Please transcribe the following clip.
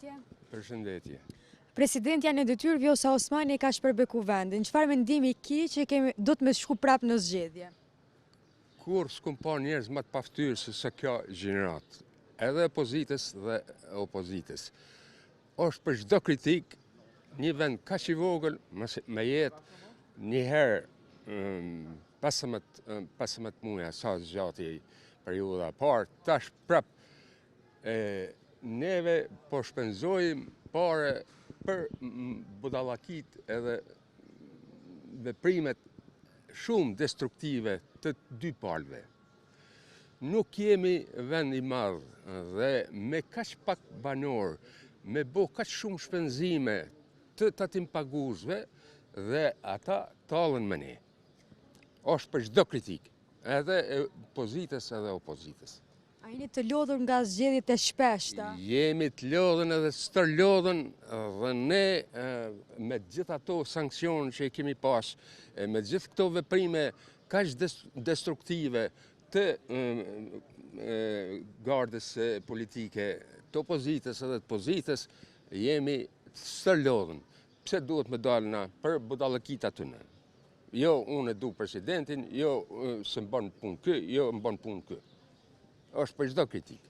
Përshëndetje. Përshëndetje. Presidentja në detyrë Vjosa Osmani ka shpërbeku vendin. Çfarë mendimi ki që do të me shku prap në zgjedhje? Kur s'kum pa njerëz më të paftyrë se kjo gjenerat, edhe opozitës dhe opozitës. Është për çdo kritik një vend kaq i vogël me jetë njëherë 15 muaj sa zgjati periudha e parë, tash prap neve po shpenzojmë pare për budallakit edhe veprimet shumë destruktive të dy palëve. Nuk jemi vend i madh dhe me kaq pak banor, me bo kaq shumë shpenzime të tatim paguesve dhe ata tallen me ne. Është për çdo kritik, edhe pozitës edhe opozitës. A jeni të lodhur nga zgjedhjet e shpeshta? Jemi të lodhën edhe stërlodhën dhe ne me gjithë ato sankcione që i kemi pas, me gjithë këto veprime kaq destruktive të gardës politike, të opozitës edhe të pozitës, jemi stërlodhën. Pse duhet me dalë për budallëkit aty në? Jo, unë e du presidentin, jo se më bën punë kë, jo më bën punë kë. Është për çdo kritik.